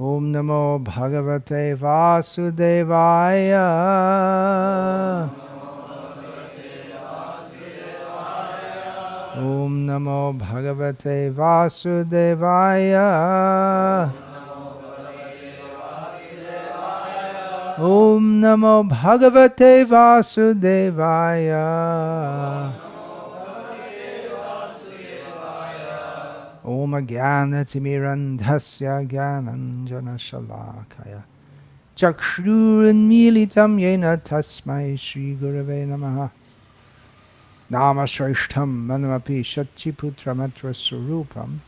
Om Namo Bhagavate Vasudevaya. Om Namo Bhagavate Vasudevaya. Om Namo Bhagavate Vasudevaya. Om Jnanatirmirandhasya Jnananjana Shalakaya Chakshurunmilitam Yena Tasmai Shri Gurave Namaha. Nama Shrishtham Manamapi Shachiputramatra Surupam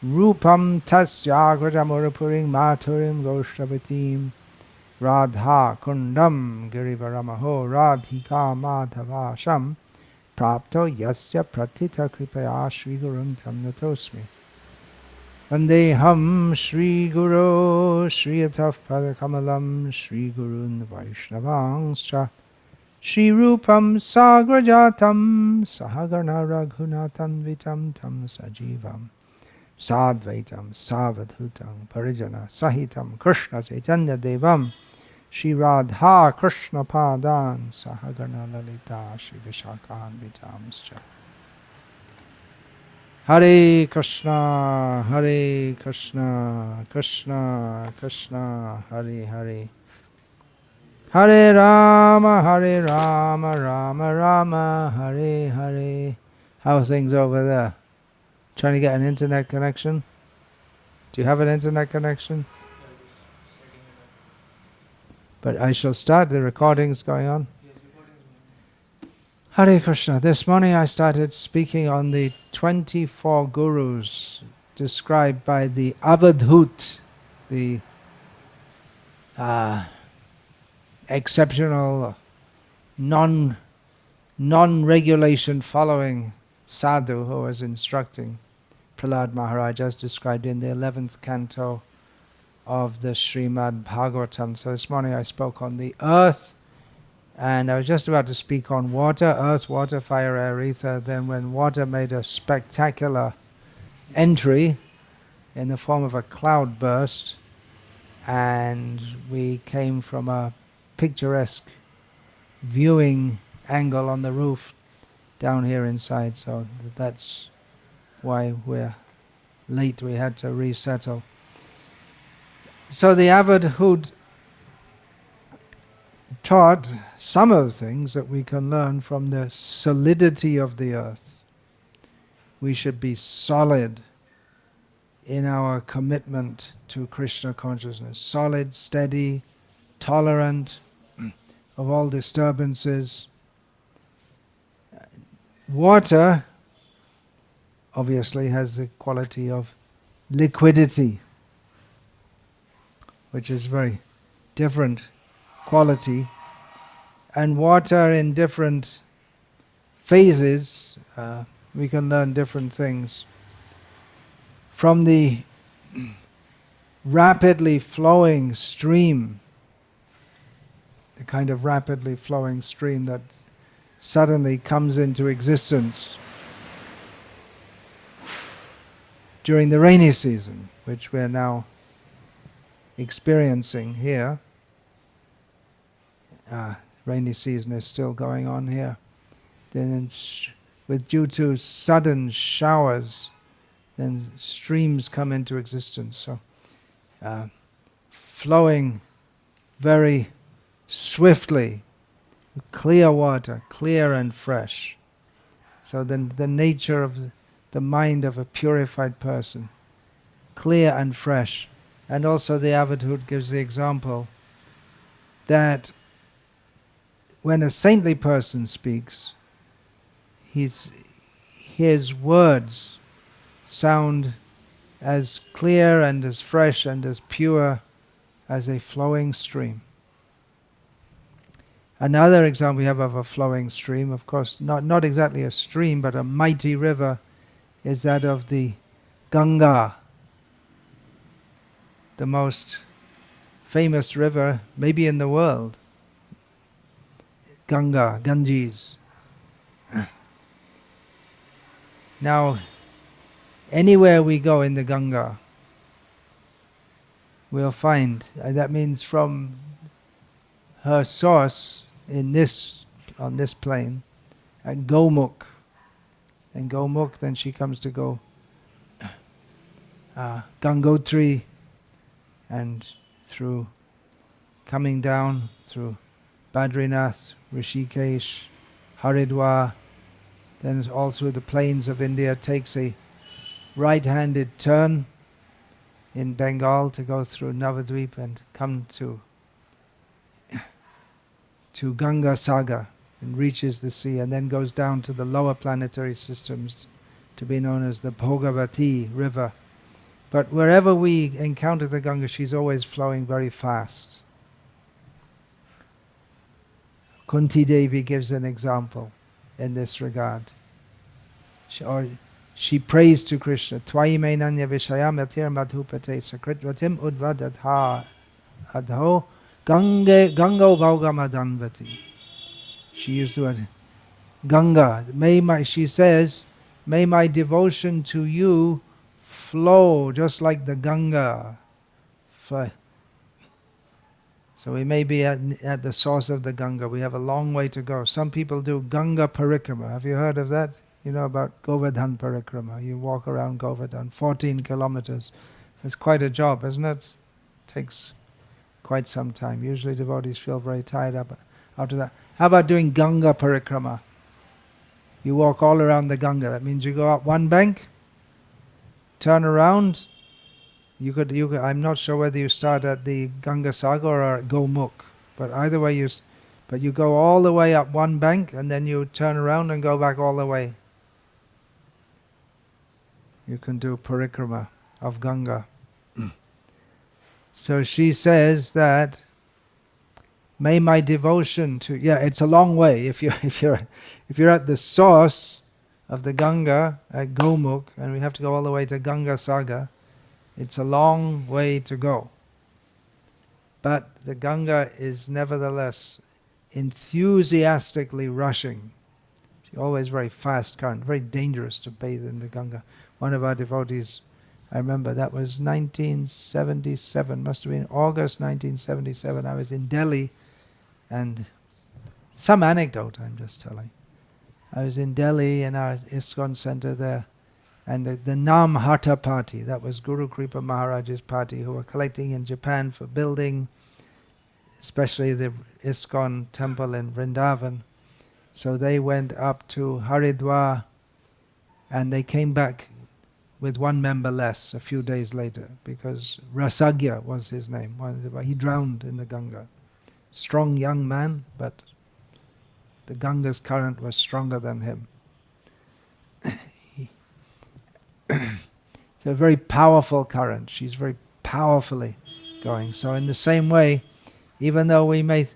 Rupam Tasyagratamurapurim Maturim Goshtavatim Radha Kundam Girivaramaho Radhika Madhavasham Prapto Yasya Pratita Kripaya Shri Gurum Tam Natosmi Vandeham Shri Guru Shri Ataf Padakamalam Shri Gurun Vaishnavangscha Shri Rupam Sagrajatam Sahagarna Raghunatan Vitam Tam Sajivam Sadvaitam Savadhutam Parijana Sahitam Krishna Chaitanya Devam Shri Radha Krishna Padan Sahagarna Lalita Shri Vishakhan Vitamscha. Hare Krishna, Hare Krishna, Krishna Krishna, Hare Hare, Hare Rama, Rama Rama, Hare Hare. How are things over there? Trying to get an internet connection? Do you have an internet connection? But I shall start. The recording's going on. Hare Krishna. This morning I started speaking on the 24 gurus described by the Avadhut, the exceptional, non-regulation following sadhu who was instructing Prahlad Maharaj, as described in the 11th canto of the Srimad Bhagavatam. So this morning I spoke on the earth, and I was just about to speak on water, earth, water, fire, air, ether. Then when water made a spectacular entry in the form of a cloud burst, and we came from a picturesque viewing angle on the roof down here inside, so that's why we're late. We had to resettle. So the Avadhut taught some of the things that we can learn from the solidity of the earth. We should be solid in our commitment to Krishna consciousness. Solid, steady, tolerant of all disturbances. Water obviously has the quality of liquidity, which is very different quality, and water in different phases, we can learn different things. From the rapidly flowing stream, the kind of rapidly flowing stream that suddenly comes into existence during the rainy season, which we're now experiencing here. Rainy season is still going on here. Then due to sudden showers, then streams come into existence. So flowing very swiftly, clear water, clear and fresh. So then the nature of the mind of a purified person, clear and fresh. And also the Avadhut gives the example that when a saintly person speaks, his words sound as clear and as fresh and as pure as a flowing stream. Another example we have of a flowing stream, of course, not exactly a stream, but a mighty river, is that of the Ganga, the most famous river maybe in the world. Ganges. Now, anywhere we go in the Ganga, we'll find that means from her source on this plane at Gomukh, and Gomukh, then she comes to go Gangotri, and through coming down through Badrinath, Rishikesh, Haridwar, then all through the plains of India, takes a right-handed turn in Bengal to go through Navadvip and come to Ganga Sagar and reaches the sea, and then goes down to the lower planetary systems to be known as the Bhogavati river. But wherever we encounter the Ganga, she's always flowing very fast. Kunti Devi gives an example in this regard. She prays to Krishna, Twai Mainanya Vishayam Yatir Madhupate Sakritvatim Udvadadha Adho Gango Bhaugamadanvati. She used the word Ganga. She says, may my devotion to you flow just like the Ganga. So we may be at the source of the Ganga. We have a long way to go. Some people do Ganga Parikrama. Have you heard of that? You know about Govardhan Parikrama. You walk around Govardhan, 14 kilometers. It's quite a job, isn't it? Takes quite some time. Usually devotees feel very tired after that. How about doing Ganga Parikrama? You walk all around the Ganga. That means you go up one bank, turn around. You could. I'm not sure whether you start at the Ganga Sagar or at Gomukh, but either way but you go all the way up one bank and then you turn around and go back all the way. You can do parikrama of Ganga. So she says that, may my devotion to, it's a long way. If you're at the source of the Ganga at Gomukh, and we have to go all the way to Ganga Sagar, it's a long way to go. But the Ganga is nevertheless enthusiastically rushing. She's always very fast current, very dangerous to bathe in the Ganga. One of our devotees, I remember that was 1977, must have been August 1977. I was in Delhi, and some anecdote I'm just telling. I was in Delhi in our ISKCON center there, and the Nam Hata party, that was Guru Kripa Maharaj's party, who were collecting in Japan for building, especially the ISKCON temple in Vrindavan. So they went up to Haridwar, and they came back with one member less a few days later, because Rasagya was his name. He drowned in the Ganga. Strong young man, but the Ganga's current was stronger than him. It's a very powerful current. She's very powerfully going. So in the same way, even though we may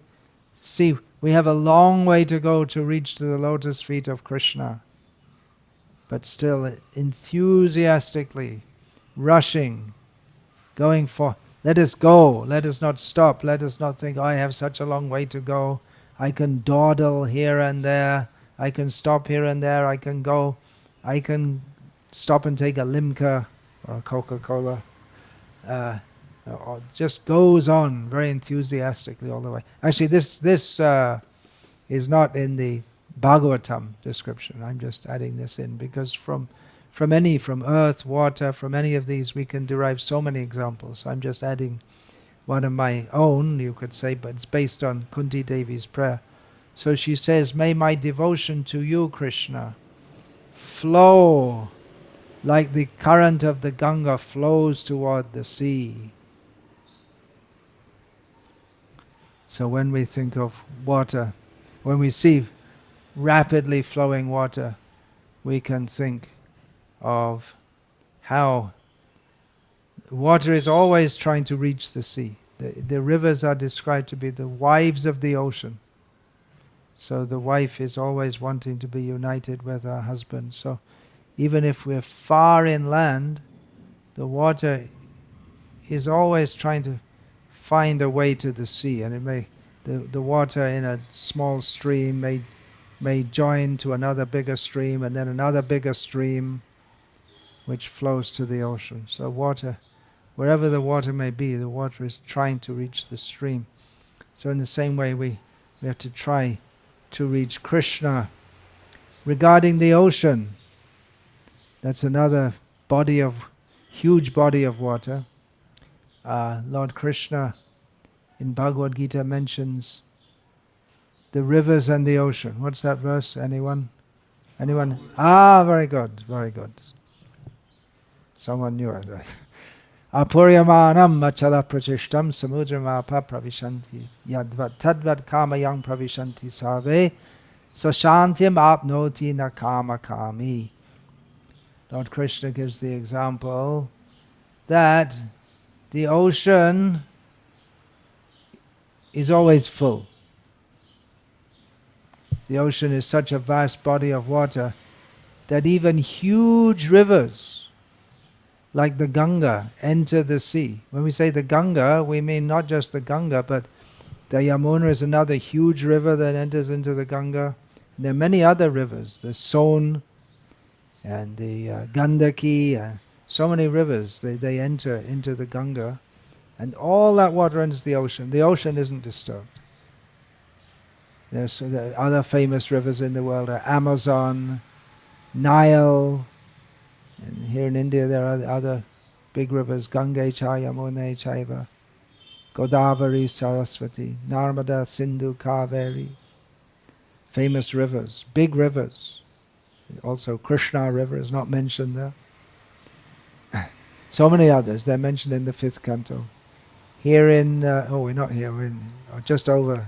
see we have a long way to go to reach to the lotus feet of Krishna, but still enthusiastically rushing, going for, let us go, let us not stop, let us not think, I have such a long way to go, I can dawdle here and there, I can stop here and there, I can go, I can stop and take a Limca or a Coca-Cola. Just goes on very enthusiastically all the way. Actually, this is not in the Bhagavatam description. I'm just adding this in because from earth, water, from any of these we can derive so many examples. I'm just adding one of my own, you could say, but it's based on Kunti Devi's prayer. So she says, may my devotion to you, Krishna, flow like the current of the Ganga flows toward the sea. So when we think of water, when we see rapidly flowing water, we can think of how water is always trying to reach the sea. The rivers are described to be the wives of the ocean. So the wife is always wanting to be united with her husband. So even if we're far inland, the water is always trying to find a way to the sea, and it may the water in a small stream may join to another bigger stream, and then another bigger stream which flows to the ocean. So water Wherever the water may be, the water is trying to reach the stream. So in the same way, we have to try to reach Krishna. Regarding the ocean, that's another huge body of water. Lord Krishna in Bhagavad Gita mentions the rivers and the ocean. What's that verse? Anyone? Anyone? Ah, very good, very good. Someone knew it. Apuryamanam achala prachishtam samudrama pravishanti yadvat tadvat kamayang pravishanti sarve sashantyam apnoti na kama kami. Lord Krishna gives the example that the ocean is always full. The ocean is such a vast body of water that even huge rivers like the Ganga enter the sea. When we say the Ganga, we mean not just the Ganga, but the Yamuna is another huge river that enters into the Ganga. And there are many other rivers, the Son and the Gandaki, so many rivers, they enter into the Ganga. And all that water enters the ocean. The ocean isn't disturbed. There are other famous rivers in the world are Amazon, Nile, and here in India there are other big rivers, Ganga cha, Yamuna chaiva, Godavari, Saraswati, Narmada, Sindhu, Kaveri. Famous rivers, big rivers. Also Krishna river is not mentioned there. So many others, they're mentioned in the 5th canto. Here in, we're not here, we're just over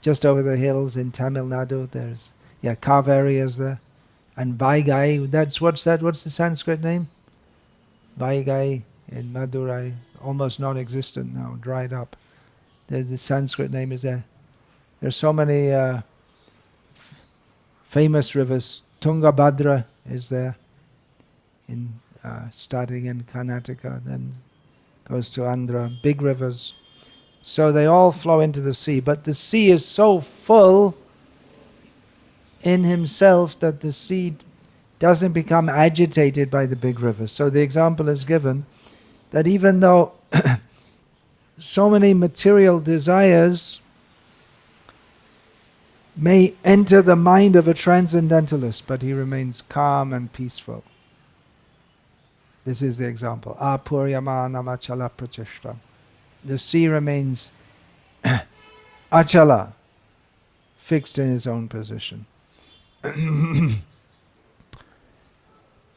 the hills in Tamil Nadu, there's, Kaveri is there. And Vaigai, what's the Sanskrit name? Vaigai in Madurai, almost non-existent now, dried up. The Sanskrit name is there. There's so many famous rivers. Tungabhadra is there, starting in Karnataka, then goes to Andhra, big rivers. So they all flow into the sea, but the sea is so full in himself that the sea doesn't become agitated by the big rivers. So the example is given that even though so many material desires may enter the mind of a transcendentalist, but he remains calm and peaceful. This is the example. Apuryamanam achala prachishtam. The sea remains achala, fixed in its own position.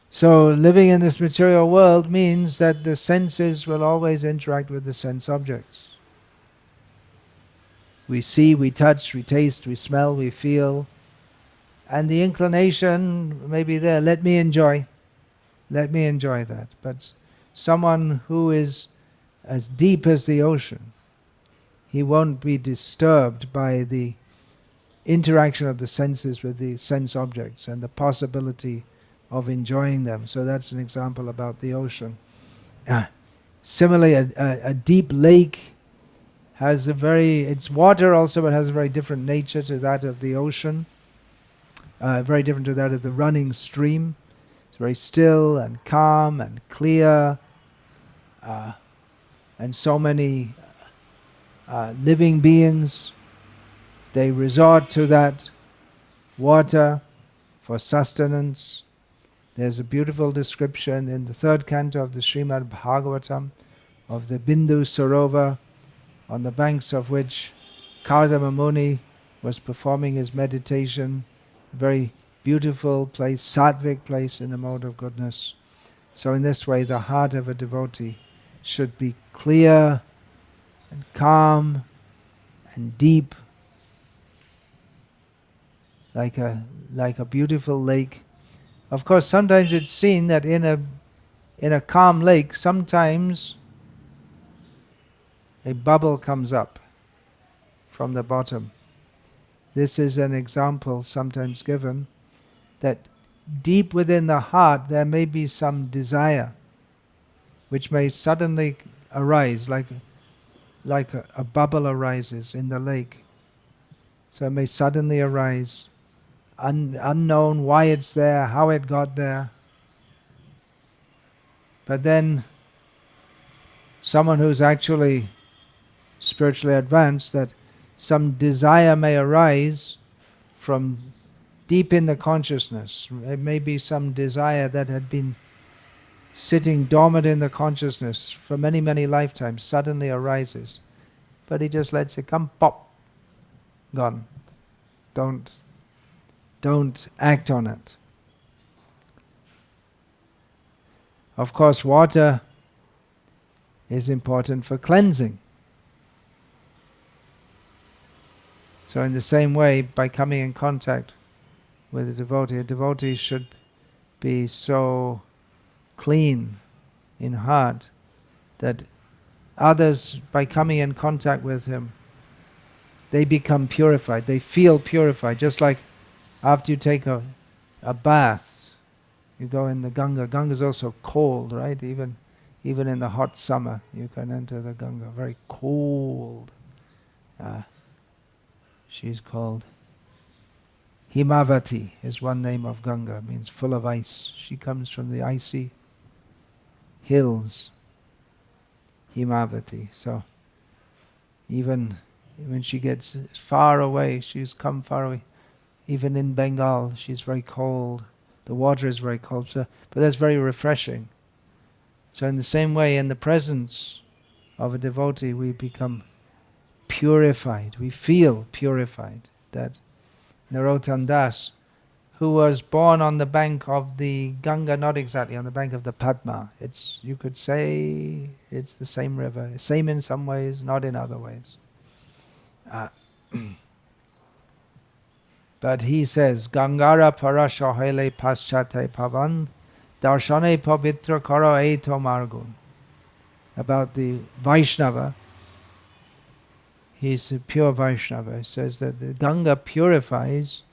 So living in this material world means that the senses will always interact with the sense objects. We see, we touch, we taste, we smell, we feel, and the inclination may be there, let me enjoy that. But someone who is as deep as the ocean, he won't be disturbed by the interaction of the senses with the sense objects and the possibility of enjoying them. So that's an example about the ocean. Similarly, a deep lake has it's water also, but has a very different nature to that of the ocean, very different to that of the running stream. It's very still and calm and clear, and so many living beings, they resort to that water for sustenance. There's a beautiful description in the 3rd canto of the Srimad Bhagavatam of the Bindu Sarovar, on the banks of which Kardama Muni was performing his meditation. A very beautiful place, sattvic place in the mode of goodness. So in this way the heart of a devotee should be clear and calm and deep, like a beautiful lake. Of course, sometimes it's seen that in a calm lake, sometimes a bubble comes up from the bottom. This is an example sometimes given that deep within the heart there may be some desire which may suddenly arise, like a bubble arises in the lake. So it may suddenly arise, unknown why it's there, how it got there. But then someone who's actually spiritually advanced, that some desire may arise from deep in the consciousness. It may be some desire that had been sitting dormant in the consciousness for many, many lifetimes, suddenly arises. But he just lets it come, pop, gone. Don't act on it. Of course, water is important for cleansing. So in the same way, by coming in contact with a devotee should be so clean in heart that others, by coming in contact with him, they become purified, they feel purified. Just like after you take a bath, you go in the Ganga. Ganga is also cold, right? Even in the hot summer, you can enter the Ganga. Very cold. She's called Himavati, is one name of Ganga, means full of ice. She comes from the icy hills, Himavati. So even when she gets far away, she's come far away. Even in Bengal, she's very cold. The water is very cold, but that's very refreshing. So in the same way, in the presence of a devotee, we become purified. We feel purified. That Narottam Das, who was born on the bank of the Ganga, not exactly on the bank of the Padma. You could say it's the same river, same in some ways, not in other ways. But he says, Gangara parashohele paschate pavan, darshane pavitra karo eto margun. About the Vaishnava, he's a pure Vaishnava. He says that the Ganga purifies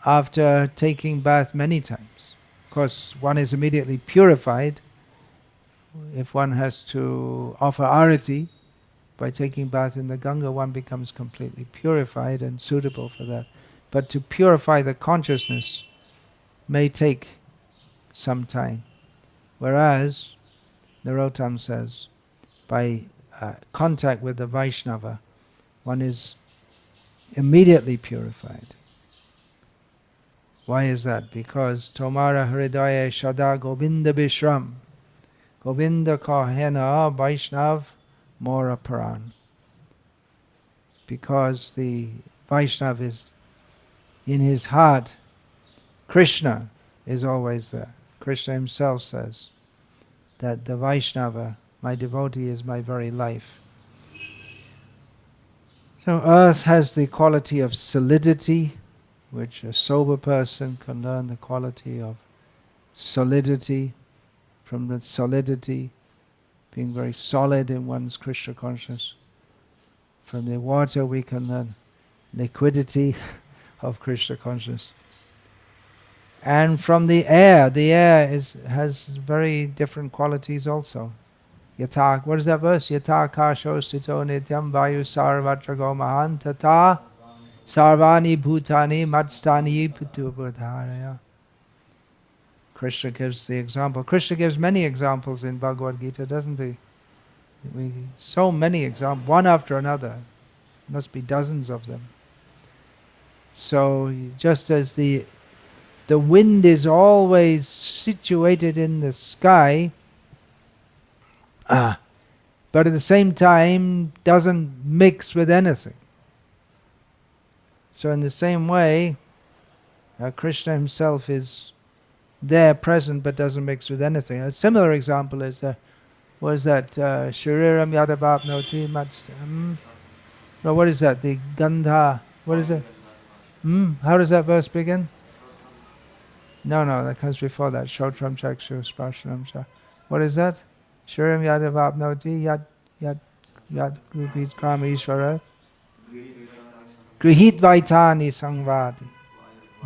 after taking bath many times. Of course, one is immediately purified if one has to offer arati. By taking bath in the Ganga, one becomes completely purified and suitable for that. But to purify the consciousness may take some time. Whereas, Narottam says, by contact with the Vaishnava, one is immediately purified. Why is that? Because Tomara Hridaya Shada Govinda Bishram, Govinda Kahena Vaishnav Mora Paran. Because the Vaishnav is in his heart, Krishna is always there. Krishna himself says that the Vaishnava, my devotee, is my very life. So earth has the quality of solidity, which a sober person can learn the quality of solidity. From the solidity, being very solid in one's Krishna consciousness. From the water we can learn liquidity of Krishna consciousness. And from the air has very different qualities also. Yata, what is that verse? Yata kasho stito nityam vayu sarvatra gomahan tata sarvani bhutani matstani putu buddharaya. Krishna gives the example. Krishna gives many examples in Bhagavad Gita, doesn't he? So many examples, one after another. Must be dozens of them. So just as the wind is always situated in the sky, but at the same time doesn't mix with anything. So in the same way, Krishna himself is there present but doesn't mix with anything. A similar example is what is that? Shariram yadavapnoti matstam. No, what is that? The Gandha. What is it? How does that verse begin? No, that comes before that. Shotram chakshu sparshanam cha. What is that? Shariram yadavapnoti yad rupit kama ishvara. Grihit vaitani sangvadi.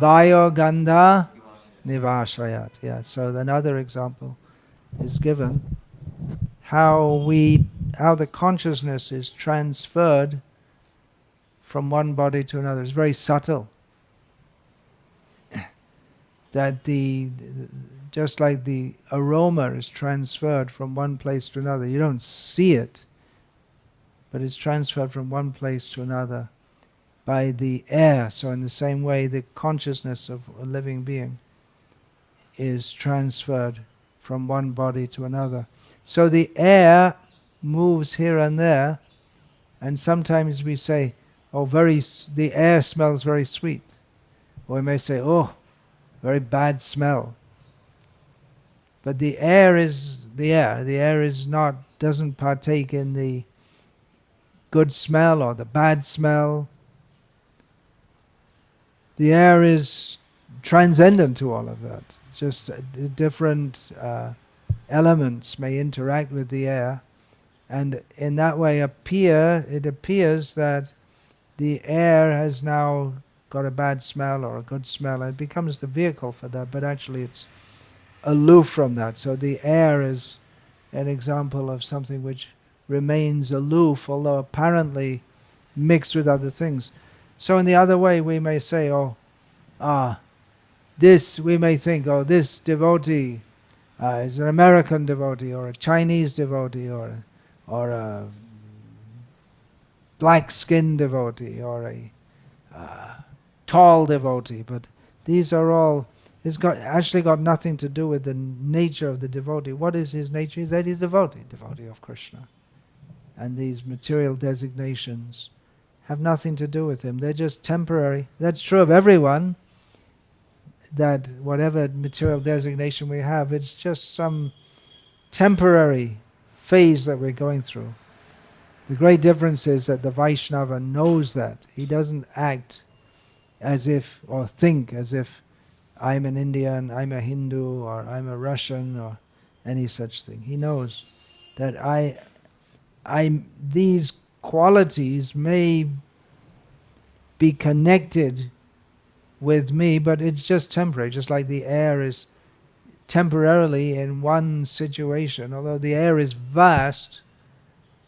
Vayo gandha nivashayat. Yeah, so another example is given how the consciousness is transferred from one body to another. It's very subtle. That just like the aroma is transferred from one place to another. You don't see it, but it's transferred from one place to another by the air. So in the same way, the consciousness of a living being is transferred from one body to another. So the air moves here and there, and sometimes we say, oh, the air smells very sweet. Or we may say, oh, very bad smell. But the air is the air. The air doesn't partake in the good smell or the bad smell. The air is transcendent to all of that. Just different elements may interact with the air, and in that way it appears that the air has now got a bad smell or a good smell. It becomes the vehicle for that, but actually it's aloof from that. So the air is an example of something which remains aloof, although apparently mixed with other things. So in the other way we may say, this devotee is an American devotee, or a Chinese devotee, or a black-skinned devotee, or a tall devotee. But these are all, it's actually got nothing to do with the nature of the devotee. What is his nature? Is that he's devotee of Krishna. And these material designations have nothing to do with him. They're just temporary. That's true of everyone, that whatever material designation we have, it's just some temporary phase that we're going through. The great difference is that the Vaishnava knows that. He doesn't act as if, or think as if, I'm an Indian, I'm a Hindu, or I'm a Russian, or any such thing. He knows that these qualities may be connected with me, but it's just temporary, just like the air is temporarily in one situation. Although the air is vast,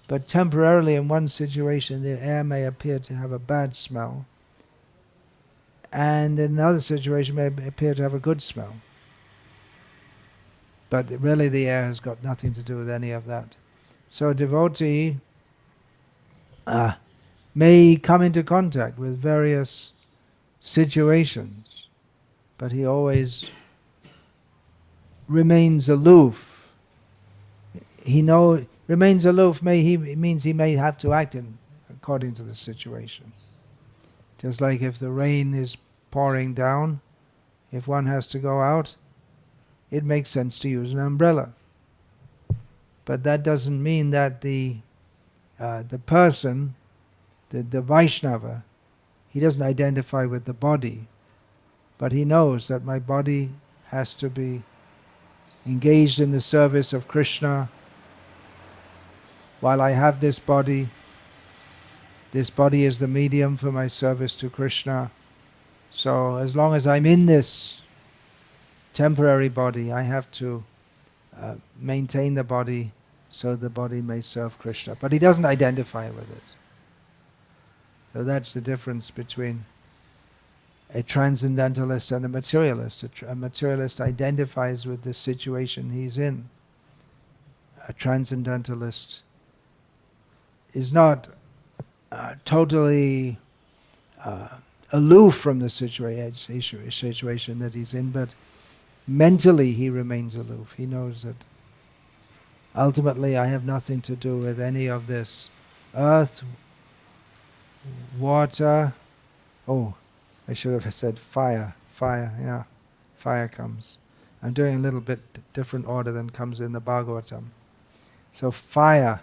but temporarily in one situation the air may appear to have a bad smell, and in another situation may appear to have a good smell. But really the air has got nothing to do with any of that. So a devotee may come into contact with various situations, but he always remains aloof. Remains aloof means he may have to act according to the situation. Just like if the rain is pouring down, if one has to go out, it makes sense to use an umbrella. But that doesn't mean that the person, the Vaishnava, he doesn't identify with the body, but he knows that my body has to be engaged in the service of Krishna. While I have this body is the medium for my service to Krishna. So as long as I'm in this temporary body, I have to maintain the body so the body may serve Krishna. But he doesn't identify with it. So that's the difference between a transcendentalist and a materialist. A materialist identifies with the situation he's in. A transcendentalist is not totally aloof from the situation that he's in, but mentally he remains aloof. He knows that ultimately I have nothing to do with any of this earth, water, I should have said fire, yeah, fire comes. I'm doing a little bit different order than comes in the Bhagavatam. So fire.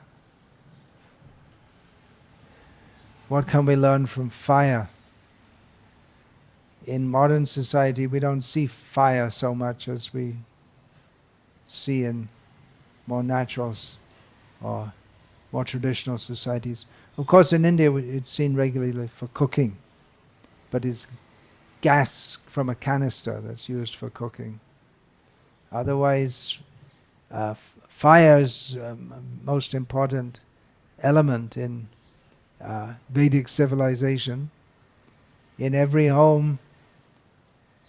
What can we learn from fire? In modern society we don't see fire so much as we see in more natural or more traditional societies. Of course in India it's seen regularly for cooking, but it's gas from a canister that's used for cooking. Otherwise fire is most important element in Vedic civilization. In every home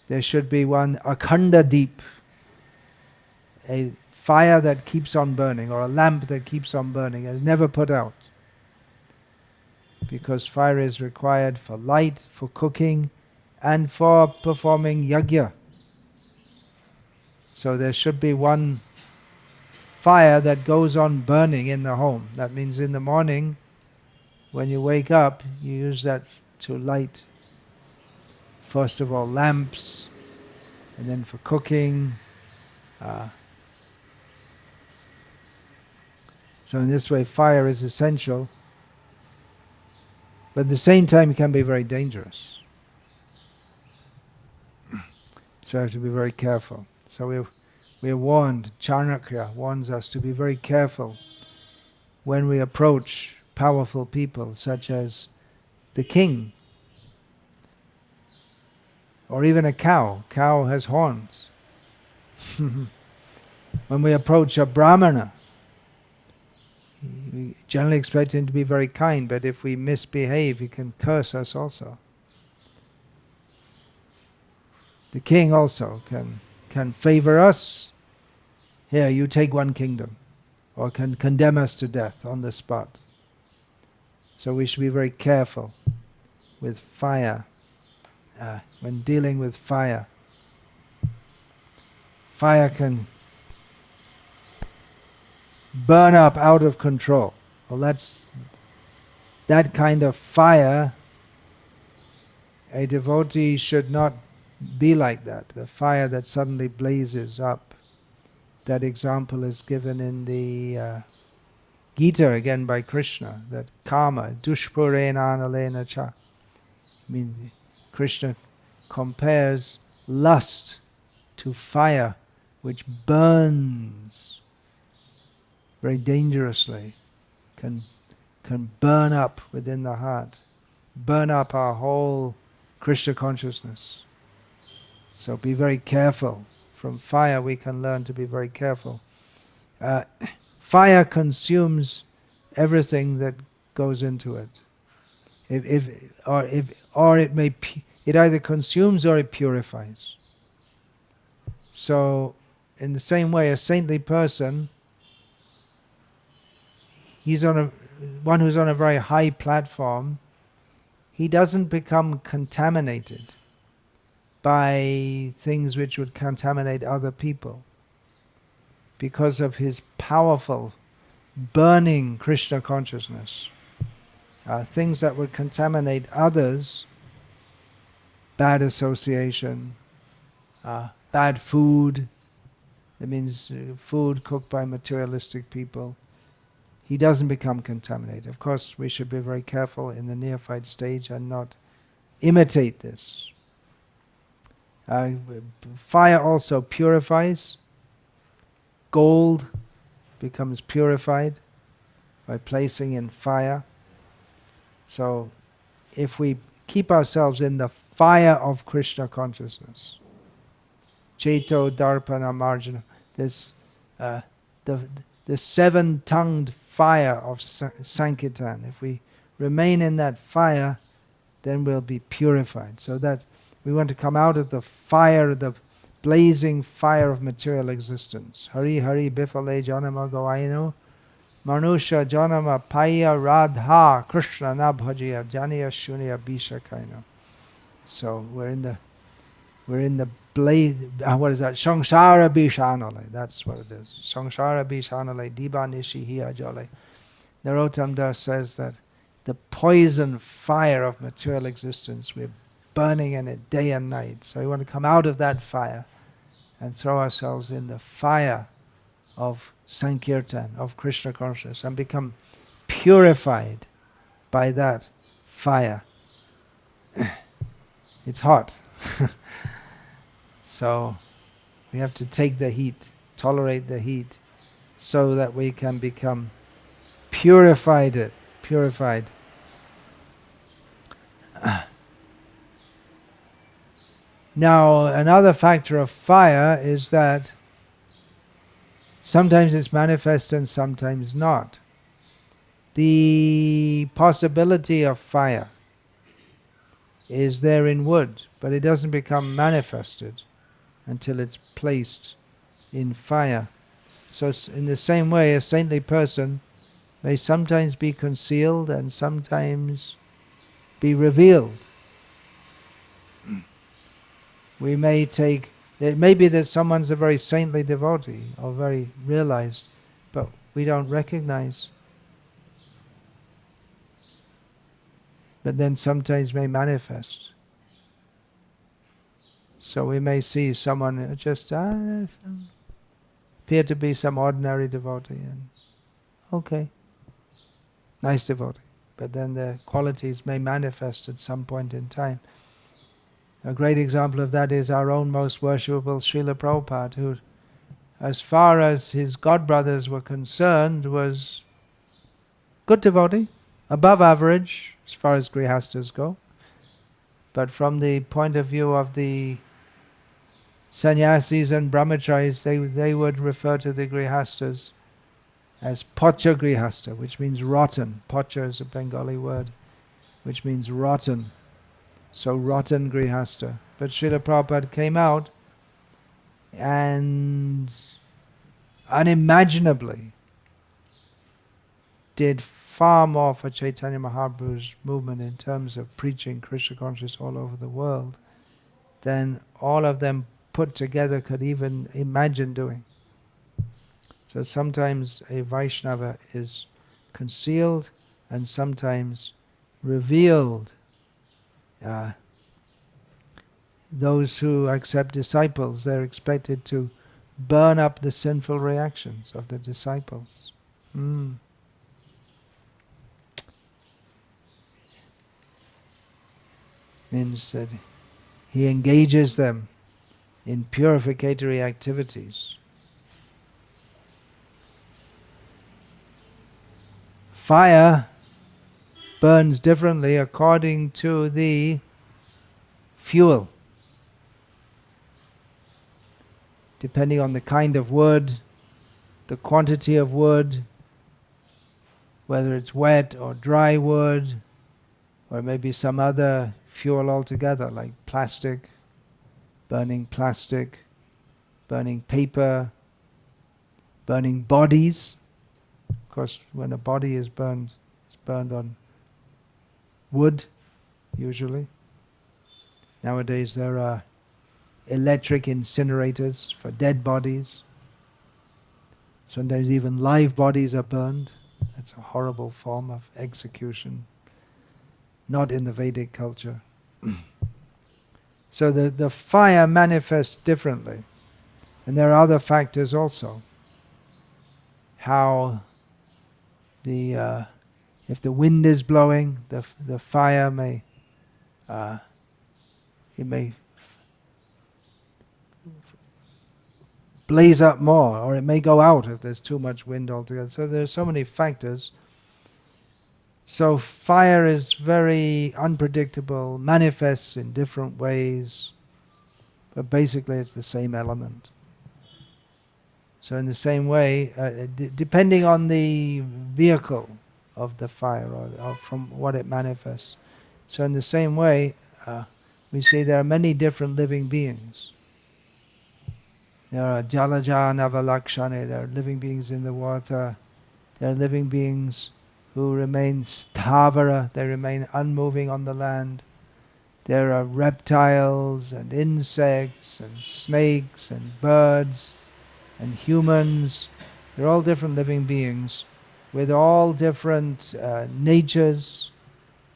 there should be one Akhanda Deep, a fire that keeps on burning, or a lamp that keeps on burning and is never put out. Because fire is required for light, for cooking, and for performing yajna. So there should be one fire that goes on burning in the home. That means in the morning, when you wake up, you use that to light, first of all, lamps, and then for cooking. So in this way, fire is essential, but at the same time it can be very dangerous. So we have to be very careful. So we are warned, Charnakya warns us to be very careful when we approach powerful people such as the king, or even a cow. Cow has horns. When we approach a brahmana, we generally expect him to be very kind, but if we misbehave, he can curse us also. The king also can favor us. Here, you take one kingdom, or can condemn us to death on the spot. So we should be very careful with fire, when dealing with fire. Fire can burn up out of control. Well, that kind of fire, a devotee should not be like that. The fire that suddenly blazes up. That example is given in the Gita again by Krishna, that kama, dushpurena analena cha. I mean, Krishna compares lust to fire which burns very dangerously, can burn up within the heart, burn up our whole Krishna consciousness. So be very careful. From fire we can learn to be very careful. Fire consumes everything that goes into it. It either consumes or it purifies. So, in the same way, a saintly person, he's one who's on a very high platform. He doesn't become contaminated by things which would contaminate other people, because of his powerful, burning Krishna consciousness. Things that would contaminate others, bad association, bad food, that means food cooked by materialistic people, he doesn't become contaminated. Of course, we should be very careful in the neophyte stage and not imitate this. Fire also purifies. Gold becomes purified by placing in fire. So if we keep ourselves in the fire of Krishna consciousness, Cheto Darpana Marjana, this the seven-tongued fire of Sankirtan, if we remain in that fire, then we'll be purified. So that we want to come out of the fire, the blazing fire of material existence. Hari Hari Bifale Janama Gawaino Manusha Janama Paya Radha Krishna Nabhajiya Janiya Shunya Bishakaino. So we're in the blaze, what is that? Samsara Bishanale, that's what it is. Samsara Bishanale Diba Nishi Hiya Jale. Narottam Das says that the poison fire of material existence, we're burning in it day and night. So we want to come out of that fire and throw ourselves in the fire of Sankirtan, of Krishna consciousness, and become purified by that fire. It's hot. So we have to take the heat, tolerate the heat, so that we can become purified. Now, another factor of fire is that sometimes it's manifest and sometimes not. The possibility of fire is there in wood, but it doesn't become manifested until it's placed in fire. So in the same way, a saintly person may sometimes be concealed and sometimes be revealed. We may take, it may be that someone's a very saintly devotee or very realized, but we don't recognize. But then sometimes may manifest. So we may see someone who just appear to be some ordinary devotee, and okay, nice devotee, but then their qualities may manifest at some point in time. A great example of that is our own most worshipable Srila Prabhupada, who, as far as his godbrothers were concerned, was good devotee, above average as far as grihastas go. But from the point of view of the sannyasis and brahmacharis, they would refer to the grihastas as pocha grihasta, which means rotten. Pocha is a Bengali word, which means rotten. So rotten grihasta. But Srila Prabhupada came out and unimaginably did far more for Chaitanya Mahaprabhu's movement in terms of preaching Krishna consciousness all over the world than all of them put together could even imagine doing. So sometimes a Vaishnava is concealed and sometimes revealed. Those who accept disciples, they're expected to burn up the sinful reactions of the disciples. Means that he engages them in purificatory activities. Fire burns differently according to the fuel. Depending on the kind of wood, the quantity of wood, whether it's wet or dry wood, or maybe some other fuel altogether, like plastic, burning paper, burning bodies. Of course, when a body is burned, it's burned on wood, usually. Nowadays there are electric incinerators for dead bodies. Sometimes even live bodies are burned. That's a horrible form of execution, not in the Vedic culture. So the fire manifests differently. And there are other factors also. How if the wind is blowing, the fire may blaze up more, or it may go out if there's too much wind altogether. So there's so many factors. So fire is very unpredictable, manifests in different ways, but basically it's the same element. So in the same way, depending on the vehicle of the fire or from what it manifests. So in the same way, we see there are many different living beings. There are jalaja navalakshane, there are living beings in the water. There are living beings who remain sthavara, they remain unmoving on the land. There are reptiles and insects and snakes and birds and humans. They're all different living beings with all different natures.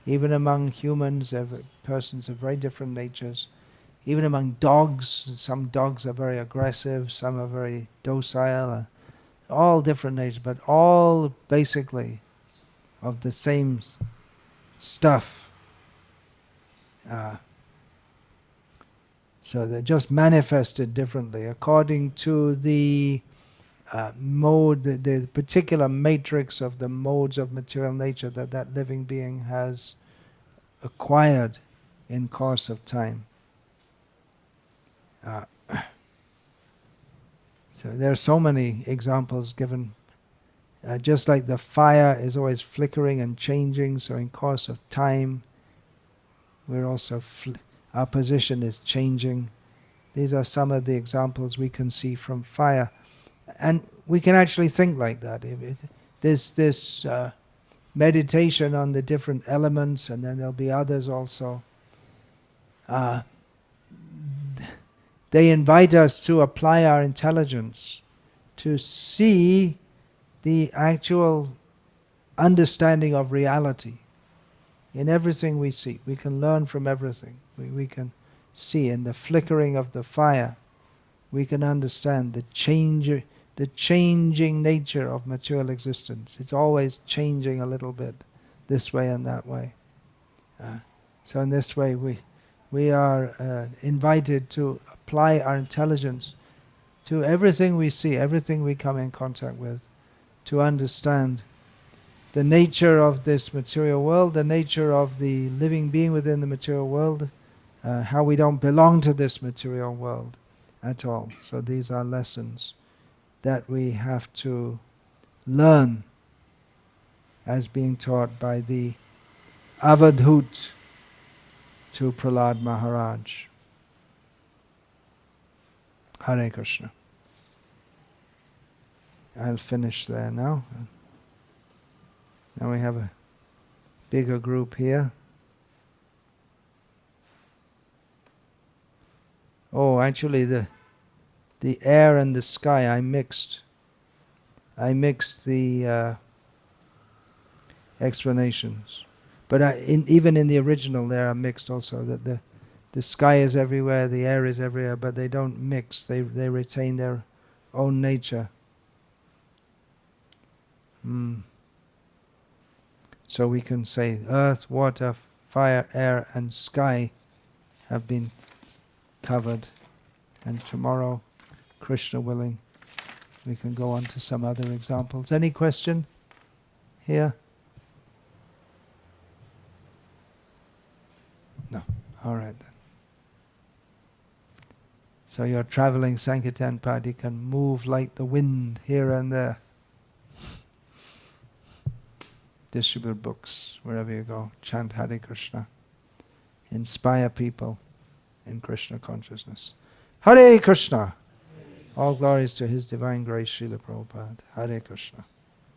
Even among humans, persons of very different natures. Even among dogs, some dogs are very aggressive, some are very docile, all different natures, but all basically of the same stuff. So they're just manifested differently according to the mode, the particular matrix of the modes of material nature that living being has acquired in course of time. So there are so many examples given. Just like the fire is always flickering and changing, so in course of time, we're also our position is changing. These are some of the examples we can see from fire. And we can actually think like that. There's this meditation on the different elements, and then there'll be others also. They invite us to apply our intelligence to see the actual understanding of reality in everything we see. We can learn from everything. We can see in the flickering of the fire. We can understand the changing nature of material existence. It's always changing a little bit, this way and that way. So in this way, we are invited to apply our intelligence to everything we see, everything we come in contact with, to understand the nature of this material world, the nature of the living being within the material world, how we don't belong to this material world at all. So these are lessons that we have to learn as being taught by the Avadhut to Prahlad Maharaj. Hare Krishna. I'll finish there now. Now we have a bigger group here. Oh, actually the air and the sky I mixed. I mixed the explanations. But even in the original they are mixed also, that the sky is everywhere, the air is everywhere, but they don't mix. They retain their own nature. So we can say earth, water, fire, air and sky have been covered, and tomorrow, Krishna willing, we can go on to some other examples. Any question here? No. All right then. So your traveling Sankirtan party can move like the wind here and there. Distribute books wherever you go. Chant Hare Krishna. Inspire people in Krishna consciousness. Hare Krishna! All glories to His Divine Grace, Srila Prabhupada. Hare Krishna.